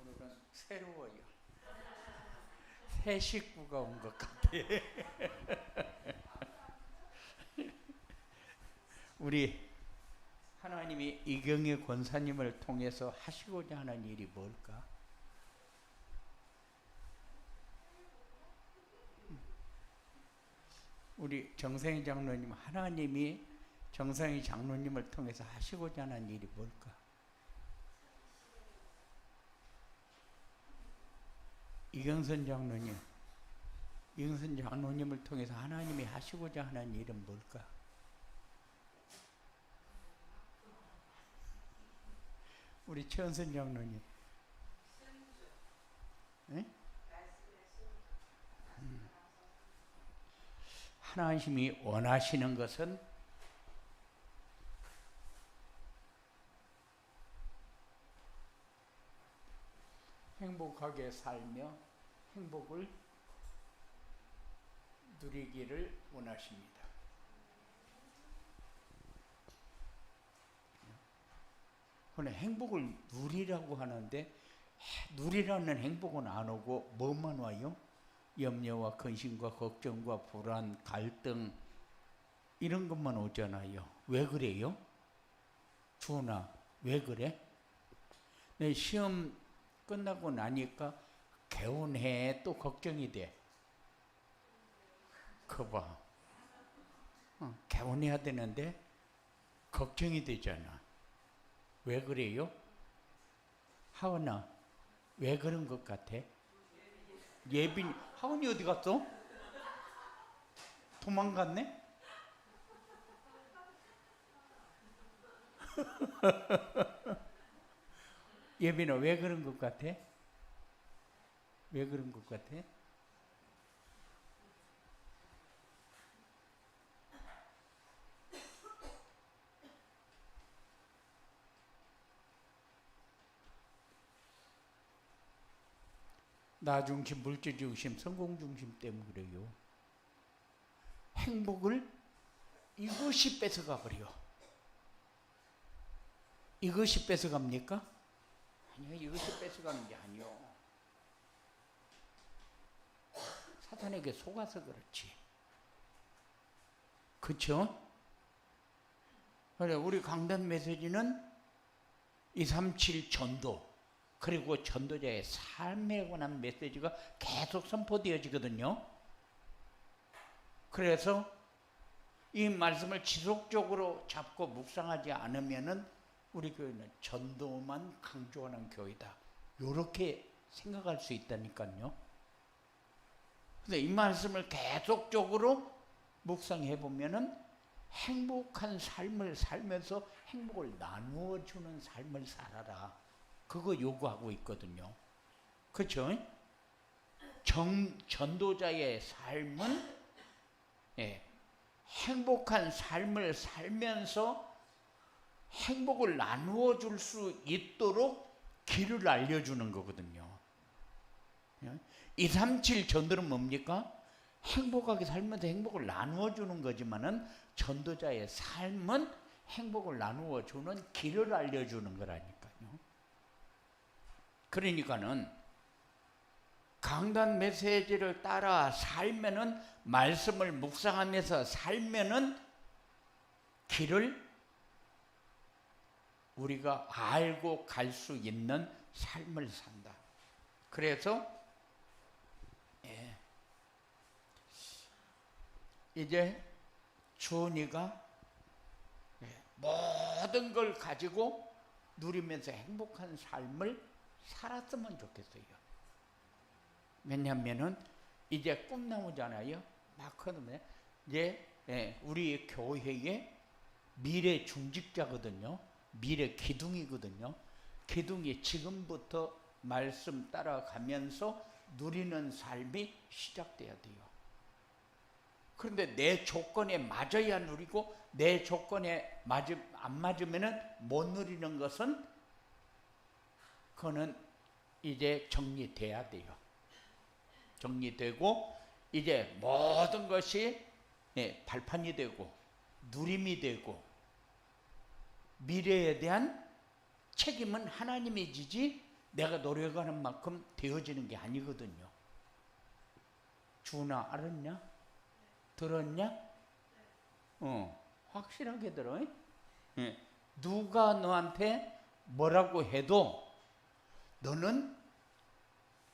오늘은 새로워요. 새 식구가 온 것 같아. 우리 하나님이 이경희 권사님을 통해서 하시고자 하는 일이 뭘까? 우리 정상희 장로님, 하나님이 정상희 장로님을 통해서 하시고자 하는 일이 뭘까? 이경선 장로님을 통해서 하나님이 하시고자 하는 일은 뭘까? 우리 최은선 장로님, 네? 하나님이 원하시는 것은 행복하게 살며 행복을 누리기를 원하십니다. 그런데 행복을 누리라고 하는데 누리라는 행복은 안 오고 뭐만 와요? 염려와 근심과 걱정과 불안, 갈등 이런 것만 오잖아요. 왜 그래요? 주원아, 왜 그래? 내 시험 끝나고 나니까 개운해, 또 걱정이 돼. 그거 봐. 개운해야 되는데 걱정이 되잖아. 왜 그래요? 하은아, 왜 그런 것 같아? 예빈이, 하은이 어디 갔어? 도망갔네? 예빈아, 왜 그런 것 같아? 왜 그런 것 같아? 나 중심, 물질 중심, 성공 중심 때문에 그래요. 행복을 이것이 뺏어가 버려. 이것이 뺏어갑니까? 아니요, 이것이 뺏어가는 게 아니요. 사탄에게 속아서 그렇지. 그렇죠? 그래, 우리 강단 메시지는 237 전도, 그리고 전도자의 삶에 관한 메시지가 계속 선포되어지거든요. 그래서 이 말씀을 지속적으로 잡고 묵상하지 않으면은 우리 교회는 전도만 강조하는 교회다, 이렇게 생각할 수 있다니까요. 근데 이 말씀을 계속적으로 묵상해 보면은 행복한 삶을 살면서 행복을 나누어 주는 삶을 살아라, 그거 요구하고 있거든요. 그렇죠? 전도자의 삶은 행복한 삶을 살면서 행복을 나누어 줄 수 있도록 길을 알려주는 거거든요. 237 전도는 뭡니까? 행복하게 살면서 행복을 나누어 주는 거지만은 전도자의 삶은 행복을 나누어 주는 길을 알려주는 거라니까요. 그러니까는 강단 메시지를 따라 살면은, 말씀을 묵상하면서 살면은 길을 우리가 알고 갈 수 있는 삶을 산다. 그래서 이제 주은이가 모든 걸 가지고 누리면서 행복한 삶을 살았으면 좋겠어요. 왜냐하면은 이제 꿈 나오잖아요. 막 크면 이제 우리 교회의 미래 중직자거든요. 미래 기둥이거든요. 기둥이 지금부터 말씀 따라가면서 누리는 삶이 시작돼야 돼요. 그런데 내 조건에 맞아야 누리고, 내 조건에 안 맞으면은 못 누리는 것은, 그거는 이제 정리돼야 돼요. 정리되고 이제 모든 것이 발판이 되고 누림이 되고, 미래에 대한 책임은 하나님이 지지 내가 노력하는 만큼 되어지는 게 아니거든요. 주나 알았냐? 들었냐? 확실하게 들어. 예. 누가 너한테 뭐라고 해도 너는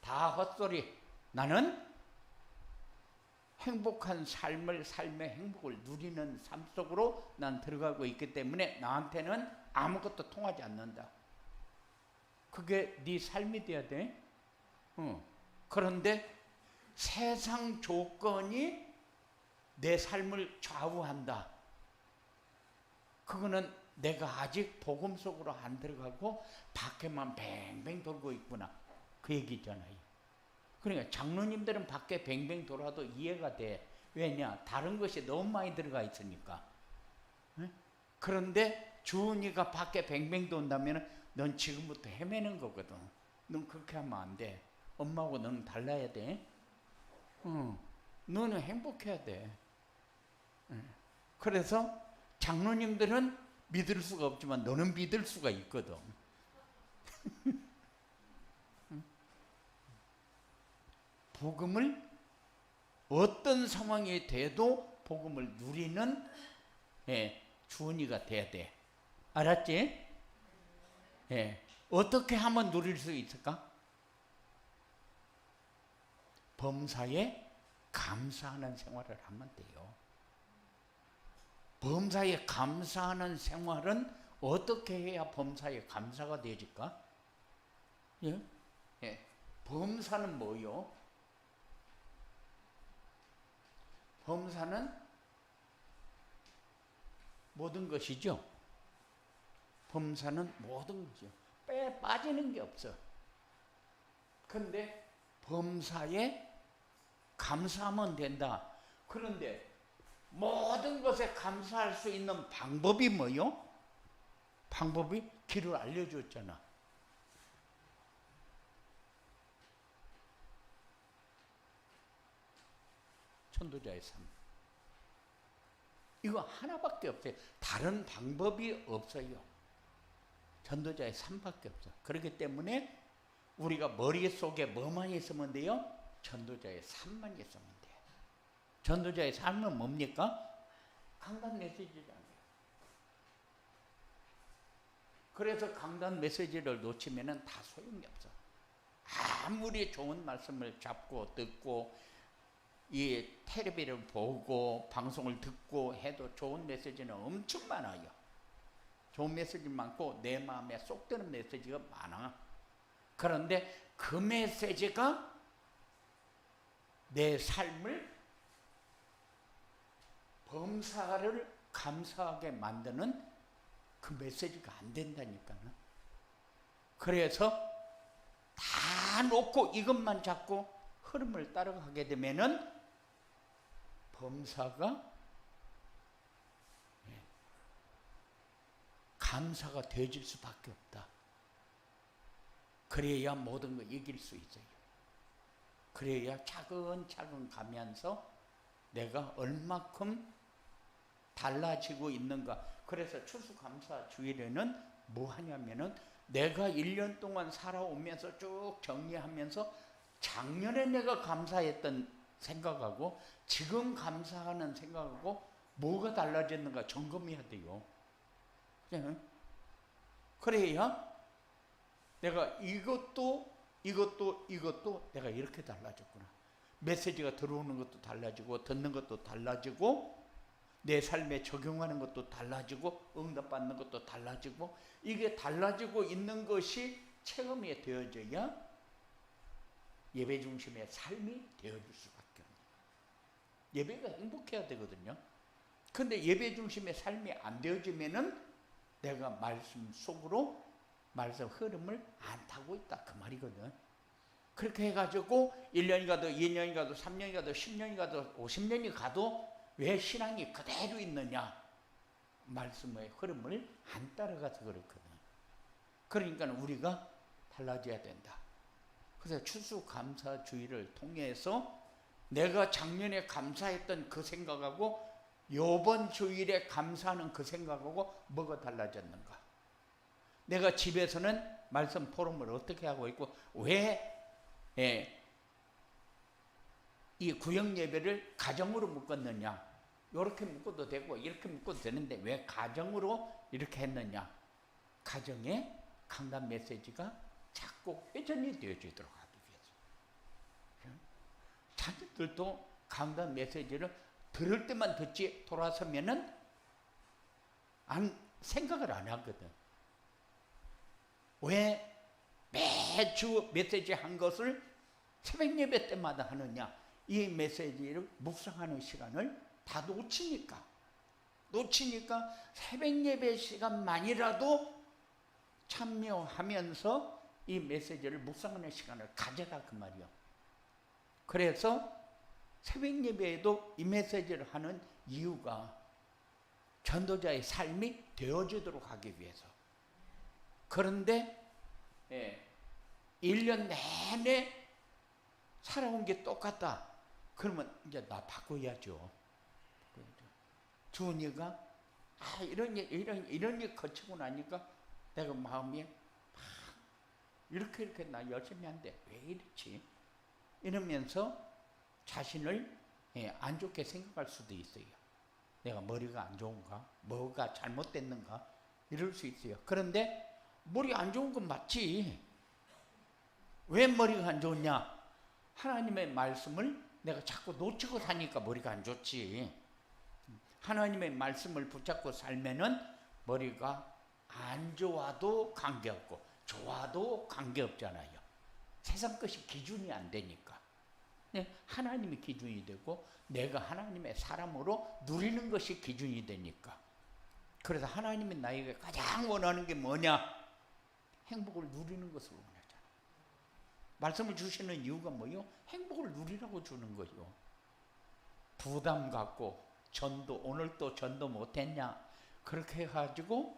다 헛소리. 나는 행복한 삶의 행복을 누리는 삶 속으로 난 들어가고 있기 때문에 나한테는 아무것도 통하지 않는다. 그게 네 삶이 돼야 돼. 그런데 세상 조건이 내 삶을 좌우한다. 그거는 내가 아직 복음 속으로 안 들어가고 밖에만 뱅뱅 돌고 있구나. 그 얘기잖아요. 그러니까 장로님들은 밖에 뱅뱅 돌아도 이해가 돼. 왜냐? 다른 것이 너무 많이 들어가 있으니까. 네? 그런데 주은이가 밖에 뱅뱅 돈다면 넌 지금부터 헤매는 거거든. 넌 그렇게 하면 안 돼. 엄마하고 너는 달라야 돼. 너는 행복해야 돼. 그래서 장로님들은 믿을 수가 없지만 너는 믿을 수가 있거든. 복음을 어떤 상황이 돼도 복음을 누리는 주은이가 돼야 돼. 알았지? 어떻게 하면 누릴 수 있을까? 범사에 감사하는 생활을 하면 돼요. 범사에 감사하는 생활은 어떻게 해야 범사에 감사가 되질까? 범사는 뭐요? 범사는 모든 것이죠. 범사는 모든 것이죠. 빠지는 게 없어. 그런데 범사에 감사하면 된다. 그런데 모든 것에 감사할 수 있는 방법이 뭐요? 방법이 길을 알려줬잖아. 천도자의 삶. 이거 하나밖에 없어요. 다른 방법이 없어요. 전도자의 삶밖에 없어. 그렇기 때문에 우리가 머릿속에 뭐만 있으면 돼요? 전도자의 삶만 있으면 돼요. 전도자의 삶은 뭡니까? 강단 메시지잖아요. 그래서 강단 메시지를 놓치면 다 소용이 없어. 아무리 좋은 말씀을 잡고 듣고 이 텔레비를 보고 방송을 듣고 해도 좋은 메시지는 엄청 많아요. 좋은 메시지 많고 내 마음에 쏙 드는 메시지가 많아. 그런데 그 메시지가 내 삶을 범사를 감사하게 만드는 그 메시지가 안 된다니까요. 그래서 다 놓고 이것만 잡고 흐름을 따라가게 되면은 범사가 감사가 되어질 수밖에 없다. 그래야 모든 걸 이길 수 있어요. 그래야 차근차근 가면서 내가 얼마큼 달라지고 있는가. 그래서 추수감사주일에는 뭐 하냐면은 내가 1년 동안 살아오면서 쭉 정리하면서 작년에 내가 감사했던 생각하고 지금 감사하는 생각하고 뭐가 달라졌는가 점검해야 돼요. 그래야 내가 이것도 내가 이렇게 달라졌구나. 메시지가 들어오는 것도 달라지고 듣는 것도 달라지고 내 삶에 적용하는 것도 달라지고 응답받는 것도 달라지고 이게 달라지고 있는 것이 체험이 되어져야 예배 중심의 삶이 되어질 수밖에 없는 거예요. 예배가 행복해야 되거든요. 근데 예배 중심의 삶이 안 되어지면은 내가 말씀 속으로 말씀 흐름을 안 타고 있다 그 말이거든. 그렇게 해가지고 1년이 가도 2년이 가도 3년이 가도 10년이 가도 50년이 가도 왜 신앙이 그대로 있느냐? 말씀의 흐름을 안 따라가서 그렇거든. 그러니까 우리가 달라져야 된다. 그래서 추수감사주의를 통해서 내가 작년에 감사했던 그 생각하고 요번 주일에 감사하는 그 생각하고 뭐가 달라졌는가? 내가 집에서는 말씀 포럼을 어떻게 하고 있고, 왜 이 구역 예배를 가정으로 묶었느냐? 이렇게 묶어도 되고 이렇게 묶어도 되는데 왜 가정으로 이렇게 했느냐? 가정에 강단 메시지가 자꾸 회전이 되어지도록 하기 위해서. 자녀들도 강단 메시지를 들을 때만 듣지 돌아서면은 생각을 안 하거든. 왜 매주 메시지 한 것을 새벽 예배 때마다 하느냐? 이 메시지를 묵상하는 시간을 다 놓치니까 새벽 예배 시간만이라도 참여하면서 이 메시지를 묵상하는 시간을 가져라 그 말이요. 그래서 새벽 예배에도 이 메시지를 하는 이유가 전도자의 삶이 되어지도록 하기 위해서. 그런데 1년 내내 살아온 게 똑같다. 그러면 이제 나 바꿔야죠. 주은이가 이런 일 거치고 나니까 내가 마음이 이렇게 나 열심히 한데 왜 이렇지? 이러면서 자신을 안 좋게 생각할 수도 있어요. 내가 머리가 안 좋은가? 뭐가 잘못됐는가? 이럴 수 있어요. 그런데 머리 안 좋은 건 맞지. 왜 머리가 안 좋냐? 하나님의 말씀을 내가 자꾸 놓치고 사니까 머리가 안 좋지. 하나님의 말씀을 붙잡고 살면은 머리가 안 좋아도 관계없고 좋아도 관계없잖아요. 세상 것이 기준이 안 되니까. 하나님이 기준이 되고 내가 하나님의 사람으로 누리는 것이 기준이 되니까. 그래서 하나님이 나에게 가장 원하는 게 뭐냐? 행복을 누리는 것을 원하잖아. 말씀을 주시는 이유가 뭐요? 행복을 누리라고 주는 거요. 부담 갖고 전도, 오늘 또 전도 못했냐? 그렇게 해가지고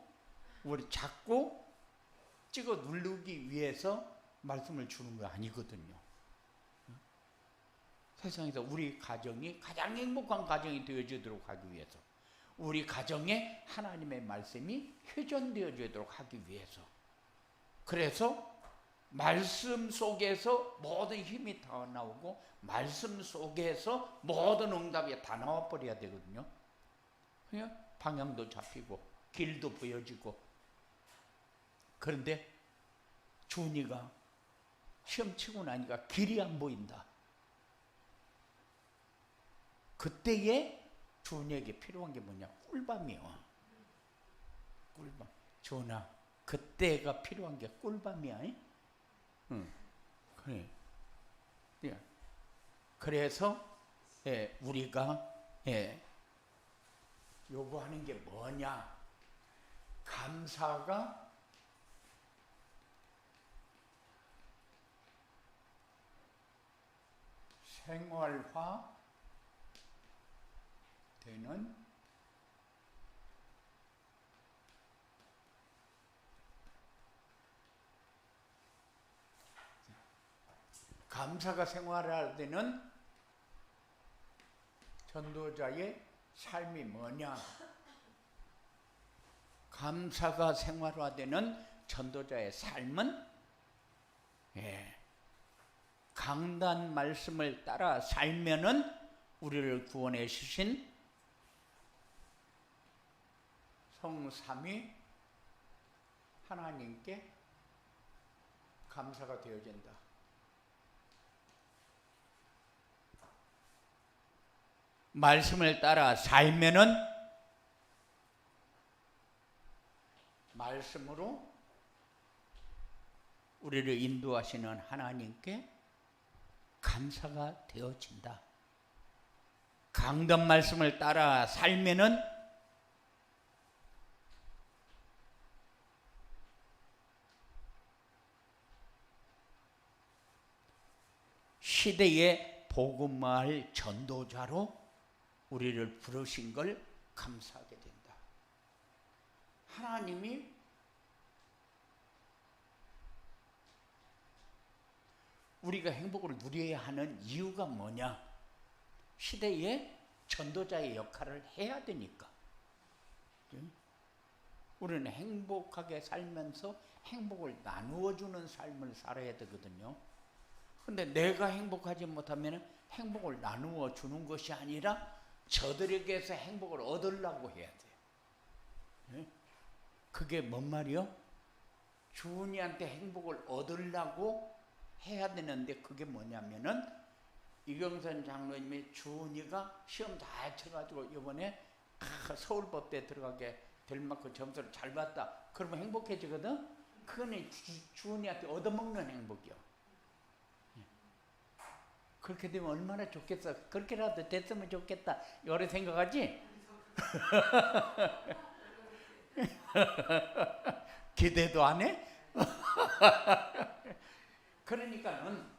우리 자꾸 찍어 누르기 위해서 말씀을 주는 거 아니거든요. 세상에서 우리 가정이 가장 행복한 가정이 되어지도록 하기 위해서, 우리 가정에 하나님의 말씀이 회전되어지도록 하기 위해서. 그래서 말씀 속에서 모든 힘이 다 나오고 말씀 속에서 모든 응답이 다 나와 버려야 되거든요. 그냥 방향도 잡히고 길도 보여지고. 그런데 준이가 시험 치고 나니까 길이 안 보인다. 그때에 준이에게 필요한 게 뭐냐? 꿀밤이요. 꿀밤. 준아, 그때가 필요한 게 꿀밤이야. 그래. 그래서 우리가 요구하는 게 뭐냐? 감사가 생활화 되는 감사가 생활화되는 전도자의 삶이 뭐냐? 감사가 생활화되는 전도자의 삶은 강단 말씀을 따라 살면은 우리를 구원해 주신 성삼위 하나님께 감사가 되어진다. 말씀을 따라 살면은 말씀으로 우리를 인도하시는 하나님께 감사가 되어진다. 강단 말씀을 따라 살면은 시대의 복음화할 전도자로 우리를 부르신 걸 감사하게 된다. 하나님이 우리가 행복을 누려야 하는 이유가 뭐냐? 시대의 전도자의 역할을 해야 되니까. 우리는 행복하게 살면서 행복을 나누어주는 삶을 살아야 되거든요. 근데 내가 행복하지 못하면 행복을 나누어 주는 것이 아니라 저들에게서 행복을 얻으려고 해야 돼요. 네? 그게 뭔 말이요? 주은이한테 행복을 얻으려고 해야 되는데 그게 뭐냐면은 이경선 장로님이 주은이가 시험 다 쳐가지고 이번에 서울법대에 들어가게 될 만큼 점수를 잘 받다. 그러면 행복해지거든? 그거는 주은이한테 얻어먹는 행복이요. 그렇게 되면 얼마나 좋겠어. 그렇게라도 됐으면 좋겠다. 이래 생각하지? 기대도 안 해? 그러니까는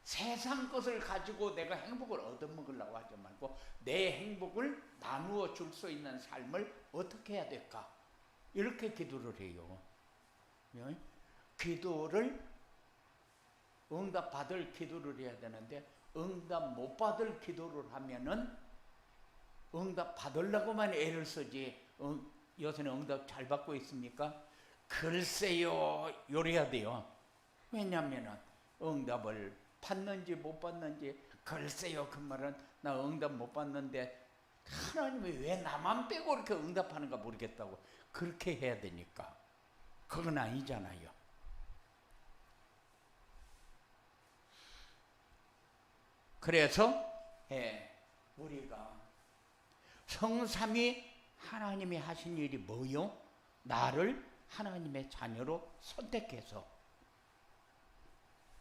세상 것을 가지고 내가 행복을 얻어먹으려고 하지 말고 내 행복을 나누어 줄 수 있는 삶을 어떻게 해야 될까? 이렇게 기도를 해요. 기도를 응답 받을 기도를 해야 되는데 응답 못 받을 기도를 하면은 응답 받으려고만 애를 쓰지 요새는 응답 잘 받고 있습니까? 글쎄요 요래야 돼요. 왜냐하면 응답을 받는지 못 받는지 글쎄요 그 말은 나 응답 못 받는데 하나님이 왜 나만 빼고 이렇게 응답하는가 모르겠다고 그렇게 해야 되니까 그건 아니잖아요. 그래서 우리가 성삼위 하나님이 하신 일이 뭐요? 나를 하나님의 자녀로 선택해서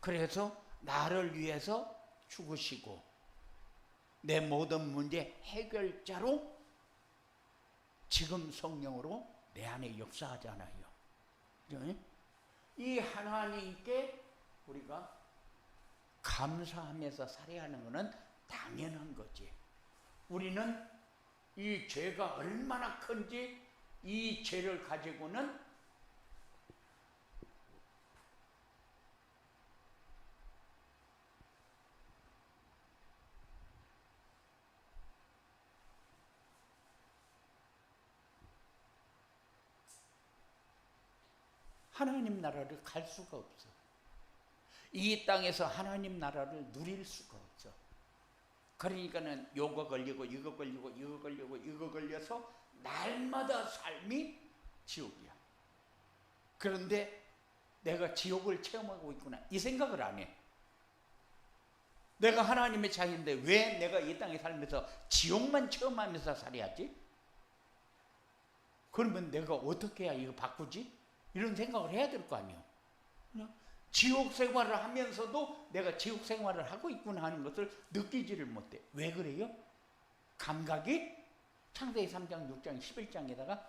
그래서 나를 위해서 죽으시고 내 모든 문제 해결자로 지금 성령으로 내 안에 역사하잖아요. 이 하나님께 우리가 감사하면서 살아야 하는 것은 당연한 거지. 우리는 이 죄가 얼마나 큰지 이 죄를 가지고는 하나님 나라를 갈 수가 없어. 이 땅에서 하나님 나라를 누릴 수가 없어. 그러니까는 요거 걸리고 이거 걸리고 이거 걸리고 이거 걸려서 날마다 삶이 지옥이야. 그런데 내가 지옥을 체험하고 있구나 이 생각을 안 해. 내가 하나님의 자녀인데 왜 내가 이 땅에 살면서 지옥만 체험하면서 살아야지? 그러면 내가 어떻게 해야 이거 바꾸지? 이런 생각을 해야 될 거 아니에요. 지옥 생활을 하면서도 내가 지옥 생활을 하고 있구나 하는 것을 느끼지를 못해. 왜 그래요? 감각이 창세기 3장, 6장, 11장에다가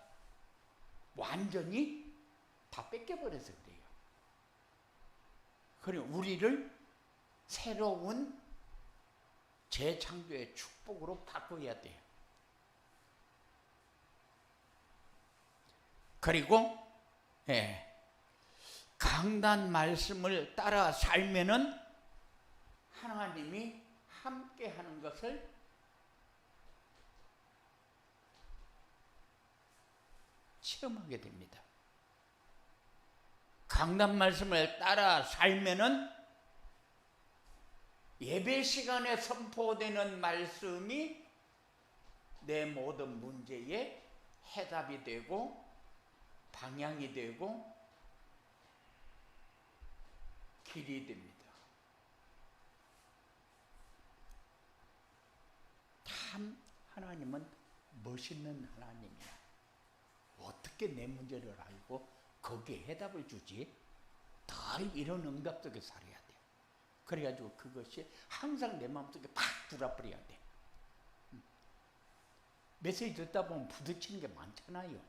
완전히 다 뺏겨버려서 그래요. 그럼 우리를 새로운 재창조의 축복으로 바꿔야 돼요. 그리고 강단 말씀을 따라 살면은 하나님이 함께 하는 것을 체험하게 됩니다. 강단 말씀을 따라 살면은 예배 시간에 선포되는 말씀이 내 모든 문제에 해답이 되고 방향이 되고 길이 됩니다. 참 하나님은 멋있는 하나님이야. 어떻게 내 문제를 알고 거기에 해답을 주지? 늘 이런 응답 속에 살아야 돼. 그래가지고 그것이 항상 내 마음속에 팍 들어버려야 돼. 메시지 듣다 보면 부딪히는 게 많잖아요.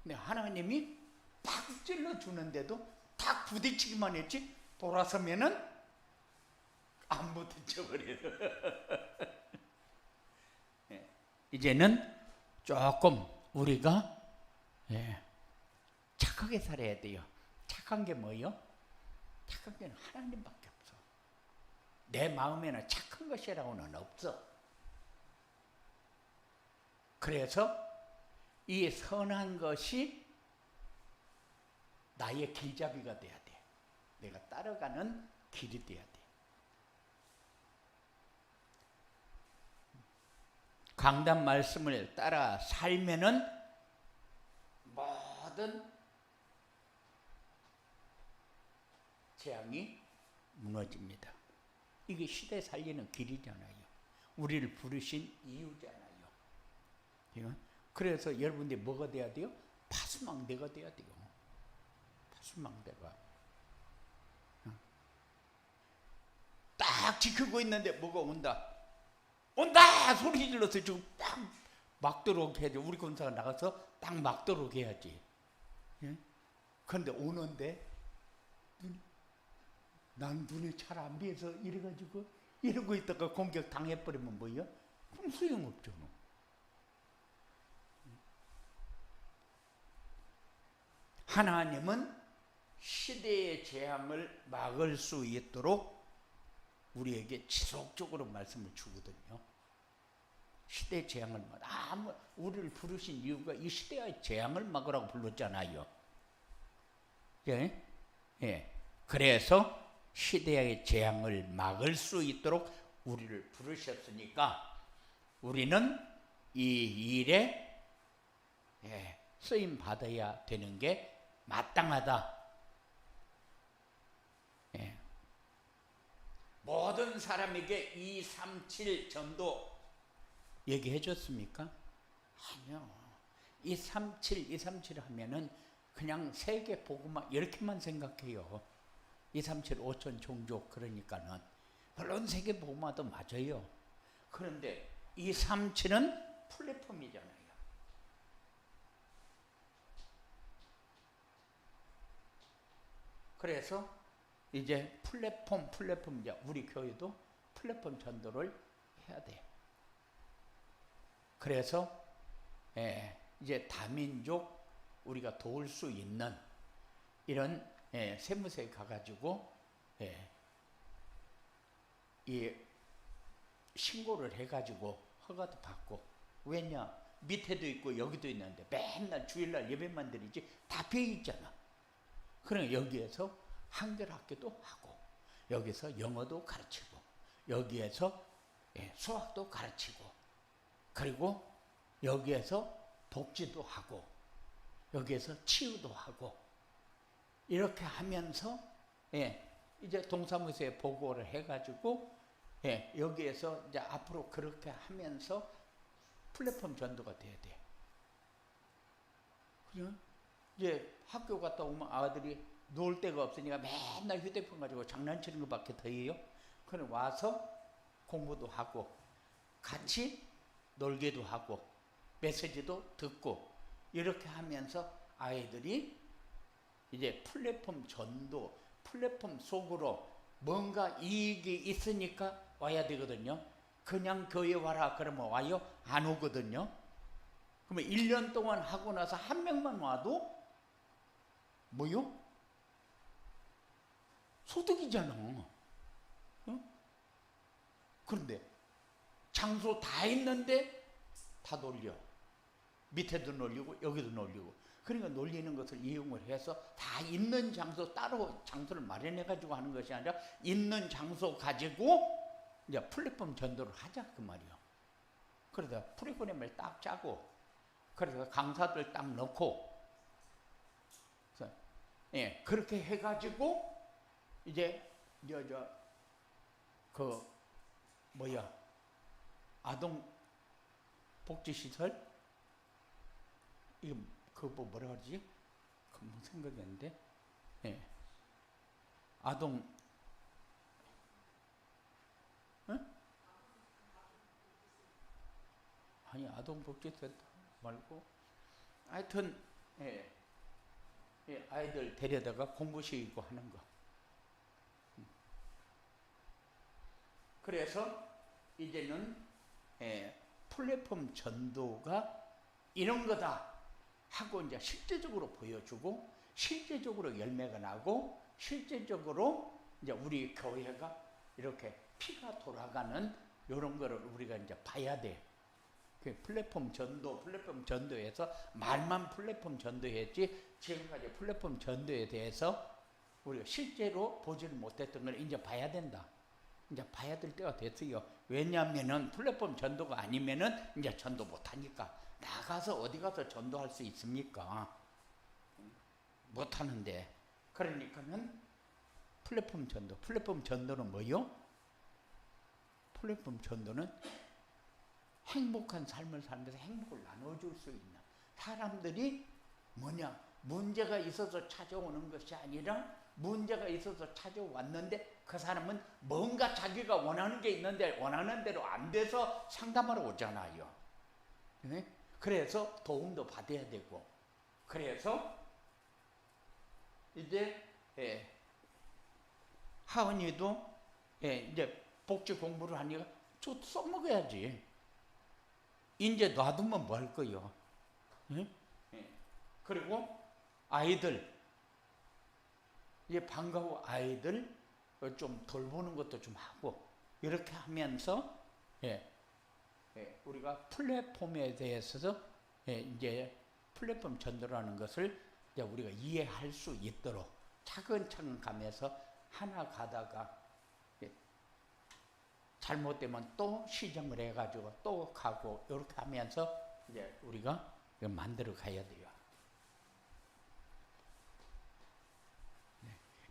근데 하나님이 팍 찔러주는데도 딱 부딪히기만 했지 돌아서면은 안 부딪혀버려요. 이제는 조금 우리가 착하게 살아야 돼요. 착한 게 뭐예요? 착한 게 하나님밖에 없어. 내 마음에는 착한 것이라고는 없어. 그래서 이 선한 것이 나의 길잡이가 돼야 돼. 내가 따라가는 길이 돼야 돼. 강단 말씀을 따라 살면은 모든 재앙이 무너집니다. 이게 시대 살리는 길이잖아요. 우리를 부르신 이유잖아요. 그래서 여러분들이 뭐가 돼야 돼요? 파수망대가 돼야 돼요. 파수망대가. 딱 지키고 있는데 뭐가 온다 소리 질러서 지금 딱 막 들어오게 해야지. 우리 군사가 나가서 딱 막 들어오게 해야지. 그런데 오는데 난 눈에 잘 안 비해서 이래가지고 이러고 있다가 공격 당해버리면 뭐예요? 그럼 소용없죠. 하나님은 시대의 재앙을 막을 수 있도록 우리에게 지속적으로 말씀을 주거든요. 시대의 재앙을 우리를 부르신 이유가 이 시대의 재앙을 막으라고 불렀잖아요. 예? 예. 그래서 시대의 재앙을 막을 수 있도록 우리를 부르셨으니까 우리는 이 일에 쓰임 받아야 되는 게 마땅하다. 모든 사람에게 237 전도 얘기해 줬습니까? 아니요. 237 하면은 그냥 세계 복음화 이렇게만 생각해요. 237 5천 종족 그러니까는 물론 세계 복음화도 맞아요. 그런데 237은 플랫폼이잖아요. 그래서 이제 플랫폼 이제 우리 교회도 플랫폼 전도를 해야 돼. 그래서 이제 다민족 우리가 도울 수 있는 이런 세무서에 가가지고 이 신고를 해가지고 허가도 받고. 왜냐? 밑에도 있고 여기도 있는데 맨날 주일날 예배만 드리지 다 비어 있잖아. 그러니까 여기에서 한글 학교도 하고 여기서 영어도 가르치고 여기에서 수학도 가르치고 그리고 여기에서 복지도 하고 여기에서 치유도 하고 이렇게 하면서 이제 동사무소에 보고를 해가지고 여기에서 이제 앞으로 그렇게 하면서 플랫폼 전도가 돼야 돼. 그죠? 이제 학교 갔다 오면 아들이 놀 데가 없으니까 맨날 휴대폰 가지고 장난치는 것밖에 더 해요. 그럼 와서 공부도 하고 같이 놀기도 하고 메시지도 듣고 이렇게 하면서 아이들이 이제 플랫폼 전도, 플랫폼 속으로 뭔가 이익이 있으니까 와야 되거든요. 그냥 교회 와라 그러면 와요? 안 오거든요. 그러면 1년 동안 하고 나서 한 명만 와도 뭐요? 소득이잖아. 그런데 장소 다 있는데 다 놀려. 밑에도 놀리고 여기도 놀리고. 그러니까 놀리는 것을 이용을 해서 다 있는 장소 따로 장소를 마련해 가지고 하는 것이 아니라 있는 장소 가지고 이제 플랫폼 전도를 하자 그 말이요. 그러다 프로그램을 딱 짜고 그래서 강사들 딱 넣고 그렇게 해가지고 이제 아동 복지시설 이거 그거 뭐라 그러지? 금방 생각이 안 돼. 아동 아니 아동 복지센터 말고 하여튼 아이들 데려다가 공부시키고 하는 거. 그래서 이제는 플랫폼 전도가 이런 거다 하고 이제 실제적으로 보여주고 실제적으로 열매가 나고 실제적으로 이제 우리 교회가 이렇게 피가 돌아가는 이런 거를 우리가 이제 봐야 돼. 그 플랫폼 전도에서 말만 플랫폼 전도했지 지금까지 플랫폼 전도에 대해서 우리가 실제로 보지를 못했던 걸 이제 봐야 된다. 이제 봐야 될 때가 됐어요. 왜냐하면은 플랫폼 전도가 아니면은 이제 전도 못하니까. 나가서 어디 가서 전도할 수 있습니까? 못하는데. 그러니까는 플랫폼 전도는 뭐요? 플랫폼 전도는 행복한 삶을 살면서 행복을 나눠줄 수 있는 사람들이 뭐냐? 문제가 있어서 찾아오는 것이 아니라 문제가 있어서 찾아왔는데 그 사람은 뭔가 자기가 원하는 게 있는데 원하는 대로 안 돼서 상담하러 오잖아요. 네? 그래서 도움도 받아야 되고 그래서 이제 하은이도 이제 복지 공부를 하니까 저 써먹어야지. 이제 놔두면 뭐 할 거요? 그리고 아이들 이제 방과후 아이들 좀 돌보는 것도 좀 하고 이렇게 하면서 우리가 플랫폼에 대해서 이제 플랫폼 전도라는 것을 이제 우리가 이해할 수 있도록 차근차근 가면서 하나 가다가 잘못되면 또 시정을 해가지고 또 가고 이렇게 하면서 이제 우리가 만들어 가야 돼요.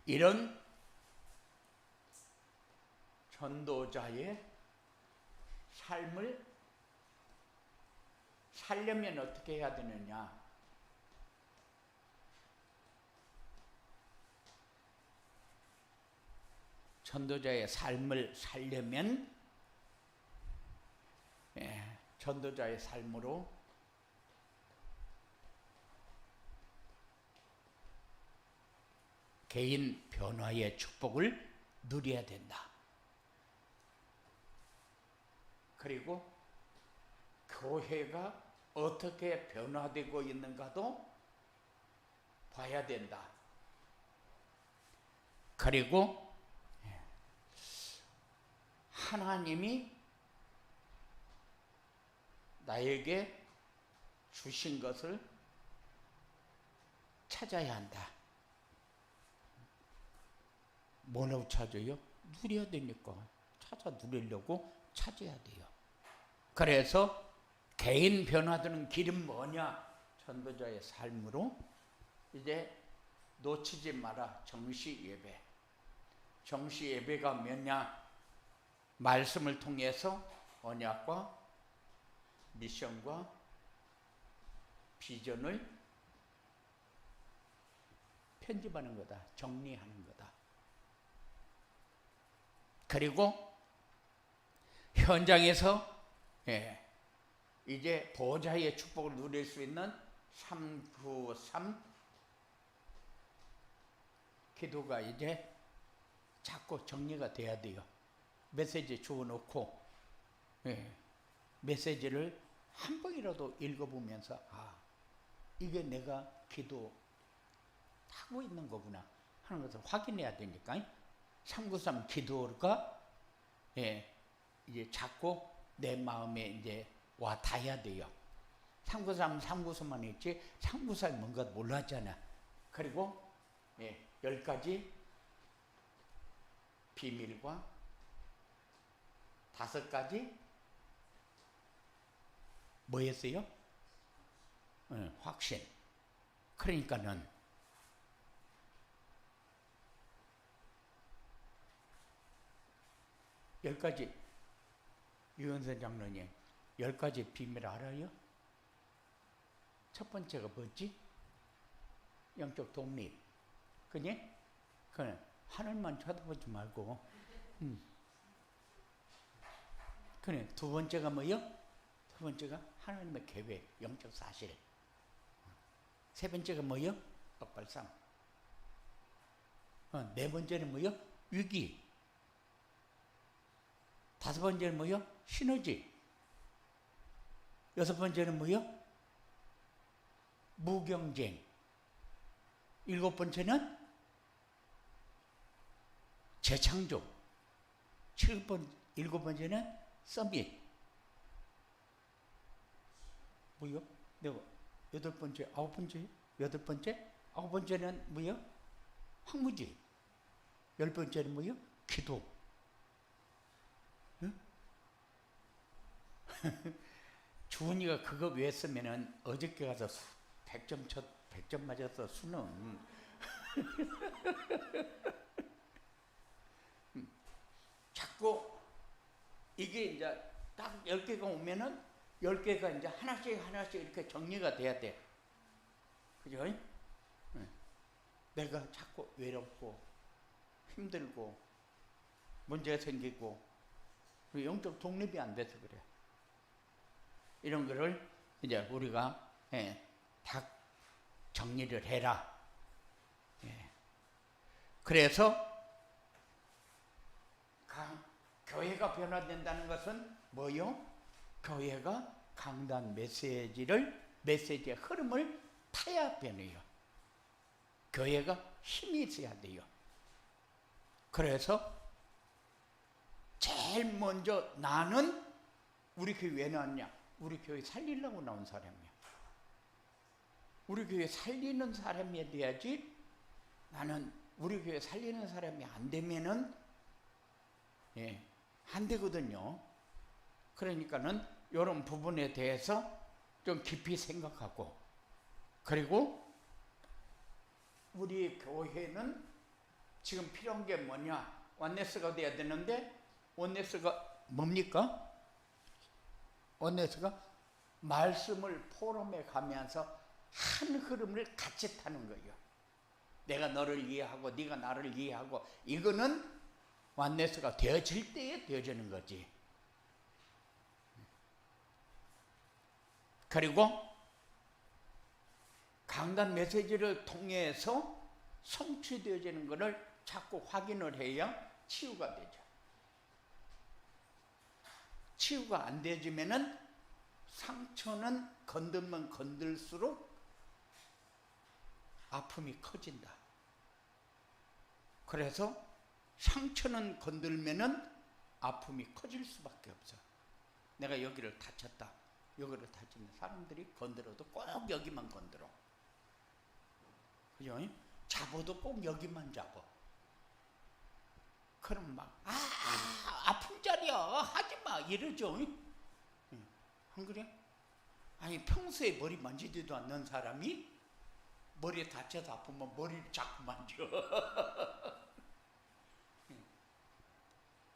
이런 전도자의 삶을 살려면 어떻게 해야 되느냐? 전도자의 삶을 살려면 전도자의 삶으로 개인 변화의 축복을 누려야 된다. 그리고 교회가 어떻게 변화되고 있는가도 봐야 된다. 그리고 하나님이 나에게 주신 것을 찾아야 한다. 뭐라고 찾아요? 누려야 되니까 찾아 누리려고 찾아야 돼요. 그래서 개인 변화되는 길은 뭐냐? 전도자의 삶으로 이제 놓치지 마라. 정시 예배. 정시 예배가 뭐냐? 말씀을 통해서 언약과 미션과 비전을 편집하는 거다. 정리하는 거다. 그리고 현장에서 이제 보좌의 축복을 누릴 수 있는 393 기도가 이제 자꾸 정리가 돼야 돼요. 메시지 주워놓고 메시지를 한 번이라도 읽어보면서 이게 내가 기도하고 있는 거구나 하는 것을 확인해야 되니까 393 기도가 이제 자꾸 내 마음에 이제 와 닿아야 돼요. 393만 있지 393이 뭔가 몰랐잖아. 그리고 10가지 비밀과 5가지 뭐였어요? 확신. 그러니까는 열 가지 유현선 장로님 10가지 비밀 알아요? 첫 번째가 뭐지? 영적 독립. 그니? 그는 하늘만 쳐다보지 말고 그래. 두 번째가 뭐요? 두 번째가 하나님의 계획, 영적 사실. 세 번째가 뭐요? 똑발상. 네 번째는 뭐요? 위기. 다섯 번째는 뭐요? 시너지. 여섯 번째는 뭐요? 무경쟁. 일곱 번째는 재창조. 일곱 번째는 서밋. 뭐요? 내가 8번째, 9번째, 8번째, 9번째는 뭐요? 황무지. 10번째는 뭐요? 기도. 응? 주은이가 그거 외웠으면은 어저께 가서 100점 맞았어, 수능. 자꾸 이게 이제 딱 10개가 오면은 10개가 이제 하나씩 이렇게 정리가 돼야 돼. 그죠? 내가 자꾸 외롭고 힘들고 문제가 생기고 영적 독립이 안 돼서 그래. 이런 거를 이제 우리가 다 정리를 해라. 그래서 교회가 변화된다는 것은 뭐요? 교회가 강단 메시지의 흐름을 타야 변해요. 교회가 힘이 있어야 돼요. 그래서 제일 먼저 나는 우리 교회 왜 나왔냐? 우리 교회 살리려고 나온 사람이야. 우리 교회 살리는 사람이 돼야지. 나는 우리 교회 살리는 사람이 안 되면은 안 되거든요. 그러니까는 이런 부분에 대해서 좀 깊이 생각하고, 그리고 우리 교회는 지금 필요한 게 뭐냐? 원네스가 돼야 되는데, 원네스가 뭡니까? 원네스가 말씀을 포럼에 가면서 한 흐름을 같이 타는 거예요. 내가 너를 이해하고 네가 나를 이해하고, 이거는 원네스가 되어질 때에 되어지는 거지. 그리고 강단 메시지를 통해서 성취되어지는 것을 자꾸 확인을 해야 치유가 되죠. 치유가 안 되지면은 상처는 건들면 건들수록 아픔이 커진다. 그래서 상처는 건들면은 아픔이 커질 수밖에 없어. 내가 여기를 다쳤다. 여기를 다치면 사람들이 건드려도 꼭 여기만 건드려. 그죠? 잡아도 꼭 여기만 잡아. 그럼 막 아픈 자리야 하지마 이러죠. 안 그래? 아니 평소에 머리 만지지도 않는 사람이 머리에 다쳐서 아프면 머리를 자꾸 만져.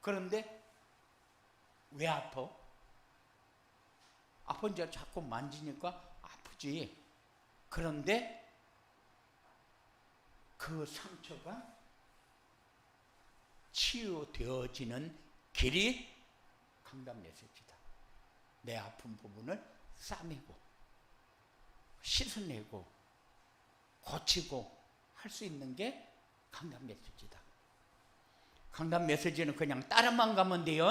그런데 왜 아파? 아픈 자 자꾸 만지니까 아프지. 그런데 그 상처가 치유되어지는 길이 강단 메시지다. 내 아픈 부분을 싸매고 씻어내고 고치고 할 수 있는 게 강단 메시지다. 강단 메시지는 그냥 따라만 가면 돼요.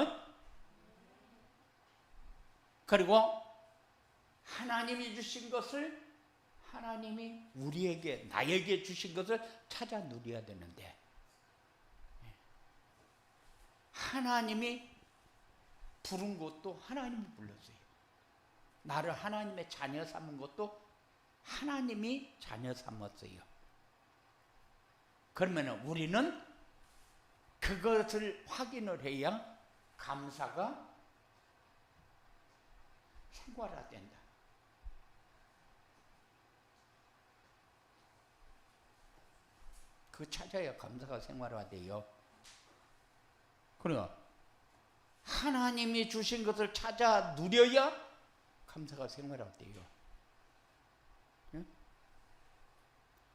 그리고 하나님이 주신 것을, 하나님이 우리에게, 나에게 주신 것을 찾아 누려야 되는데, 하나님이 부른 것도 하나님이 불렀어요. 나를 하나님의 자녀 삼은 것도 하나님이 자녀 삼았어요. 그러면 우리는 그것을 확인을 해야 감사가 생활화된다. 그 찾아야 감사가 생활화돼요. 그러니까 하나님이 주신 것을 찾아 누려야 감사가 생활화돼요. 응?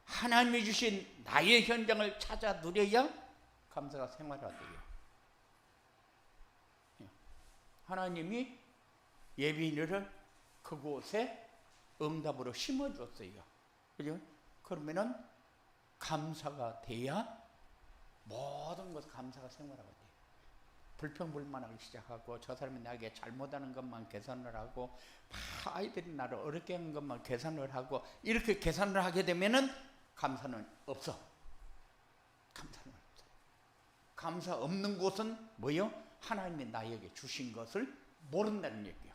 하나님이 주신 나의 현장을 찾아 누려야 감사가 생활화돼요. 하나님이 예비인을 그곳에 응답으로 심어줬어요. 그죠? 그러면은 감사가 돼야 모든 것 감사가 생활화가 돼요. 불평불만하기 시작하고, 저 사람이 나에게 잘못하는 것만 계산을 하고, 아이들이 나를 어렵게 하는 것만 계산을 하고, 이렇게 계산을 하게 되면은 감사는 없어. 감사는 없어. 감사 없는 곳은 뭐요? 하나님이 나에게 주신 것을 모른다는 얘기예요.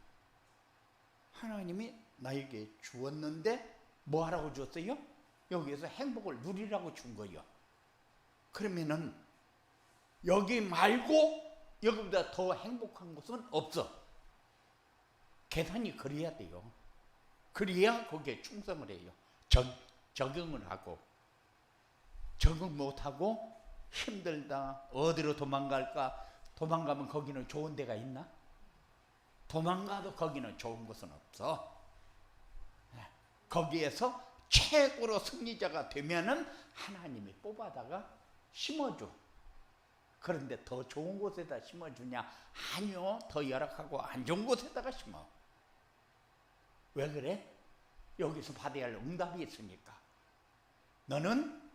하나님이 나에게 주었는데 뭐 하라고 줬어요? 여기에서 행복을 누리라고 준 거예요. 그러면은 여기 말고 여기보다 더 행복한 곳은 없어. 계산이 그래야 돼요. 그래야 거기에 충성을 해요. 적응을 하고, 적응 못하고 힘들다, 어디로 도망갈까? 도망가면 거기는 좋은 데가 있나? 도망가도 거기는 좋은 곳은 없어. 거기에서 최고로 승리자가 되면은 하나님이 뽑아다가 심어줘. 그런데 더 좋은 곳에다 심어주냐? 아니요, 더 열악하고 안 좋은 곳에다가 심어. 왜 그래? 여기서 받아야 할 응답이 있으니까. 너는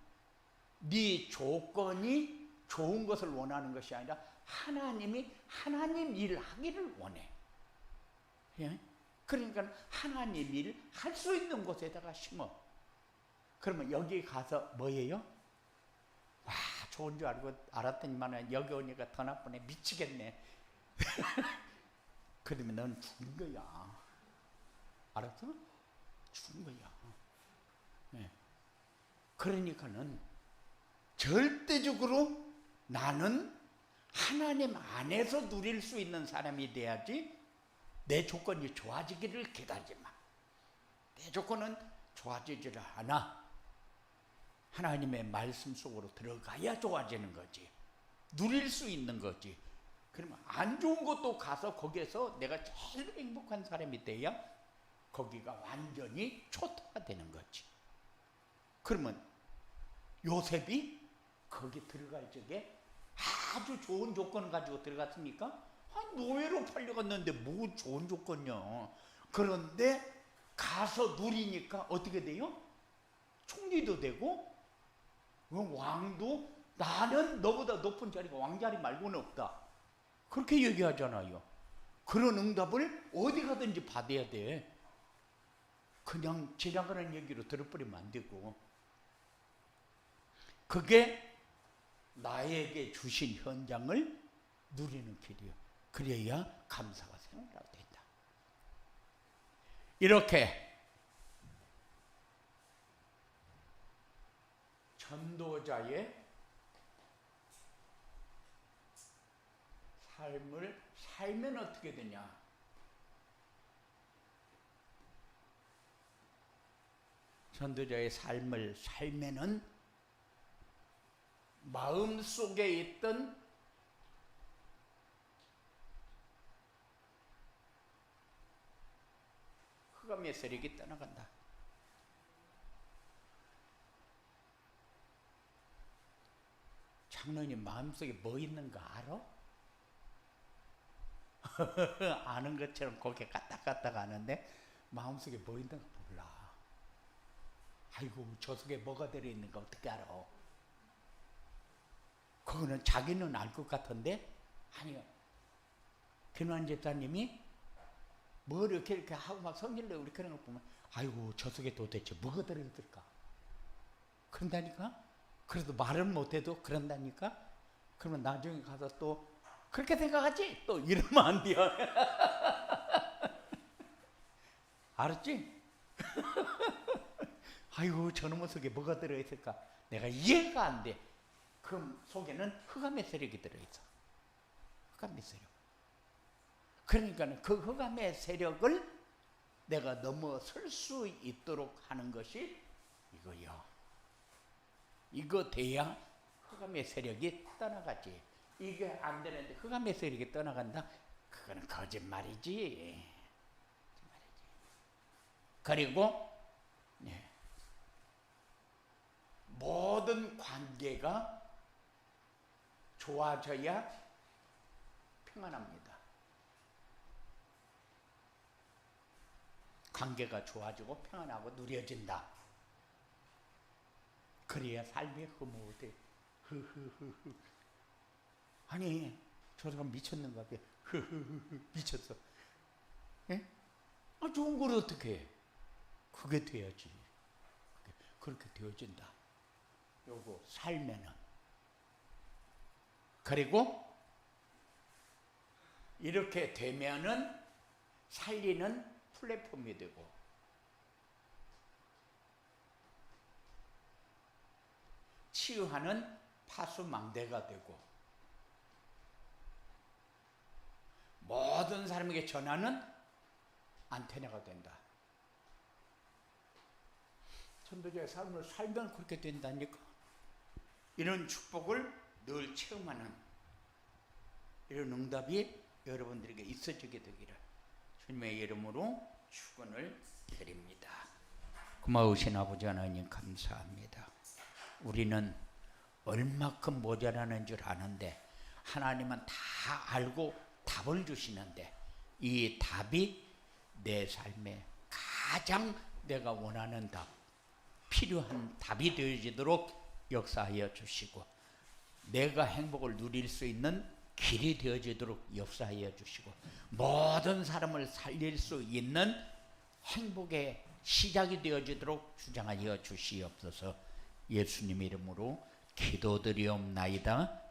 네 조건이 좋은 것을 원하는 것이 아니라 하나님이 하나님 일을 하기를 원해. 예? 그러니까 하나님 일 할 수 있는 곳에다가 심어. 그러면 여기 가서 뭐예요? 와, 좋은 줄 알았더니만 여기 오니까 더 나쁘네. 미치겠네. 그러면 넌 죽은 거야. 알았어? 죽은 거야. 네. 그러니까는 절대적으로 나는 하나님 안에서 누릴 수 있는 사람이 돼야지. 내 조건이 좋아지기를 기다리지 마. 내 조건은 좋아지지를 않아. 하나님의 말씀 속으로 들어가야 좋아지는 거지. 누릴 수 있는 거지. 그러면 안 좋은 것도 가서 거기에서 내가 제일 행복한 사람이 돼야 거기가 완전히 초토화 되는 거지. 그러면 요셉이 거기 들어갈 적에 아주 좋은 조건을 가지고 들어갔으니까 노예로 팔려갔는데 뭐 좋은 조건이야. 그런데 가서 누리니까 어떻게 돼요? 총리도 되고 왕도 나는 너보다 높은 자리가 왕자리 말고는 없다. 그렇게 얘기하잖아요. 그런 응답을 어디 가든지 받아야 돼. 그냥 지나가는 얘기로 들어버리면 안 되고. 그게 나에게 주신 현장을 누리는 길이요. 그래야 감사가 생각나게 된다. 이렇게 전도자의 삶을 살면 어떻게 되냐? 전도자의 삶을 살면은 마음속에 있던 흑암의 세력이 떠나간다. 장로님 마음속에 뭐 있는가 알아? 아는 것처럼 고개 까딱까딱 하는데 마음속에 뭐 있는가 몰라. 아이고 저 속에 뭐가 들어있는가 어떻게 알아? 그거는 자기는 알 것 같은데 아니요. 김환 집사님이 뭐 이렇게 하고 막 성질내 우리 그런 거 보면 아이고 저 속에 도대체 뭐가 들어있을까? 그런다니까? 그래도 말은 못해도 그런다니까? 그러면 나중에 가서 또 그렇게 생각하지? 또 이러면 안 돼요. 알았지? 아이고 저놈의 속에 뭐가 들어있을까? 내가 이해가 안 돼. 그 속에는 흑암의 세력이 들어있어. 흑암의 세력. 그러니까 그 흑암의 세력을 내가 넘어설 수 있도록 하는 것이 이거요. 이거 돼야 흑암의 세력이 떠나가지. 이게 안 되는데 흑암의 세력이 떠나간다? 그거는 거짓말이지. 그리고 모든 관계가 좋아져야 평안합니다. 관계가 좋아지고 평안하고 누려진다. 그래야 삶이 흐뭇해. 아니 저 사람 미쳤는가 봐. 미쳤어. 예? 아 좋은 걸 어떻게 해? 그게 돼야지. 그렇게 되어진다. 요거 살면은. 그리고 이렇게 되면은 살리는 플랫폼이 되고 치유하는 파수망대가 되고 모든 사람에게 전하는 안테나가 된다. 전도자의 삶을 살면 그렇게 된다니까. 이런 축복을 늘 체험하는 이런 응답이 여러분들에게 있어지게 되기를 주님의 이름으로 축원을 드립니다. 고마우신 아버지 하나님 감사합니다. 우리는 얼마큼 모자라는 줄 아는데 하나님은 다 알고 답을 주시는데 이 답이 내 삶에 가장 내가 원하는 답, 필요한 답이 되어지도록 역사하여 주시고 내가 행복을 누릴 수 있는 길이 되어지도록 역사하여 주시고 모든 사람을 살릴 수 있는 행복의 시작이 되어지도록 주장하여 주시옵소서. 예수님 이름으로 기도드리옵나이다.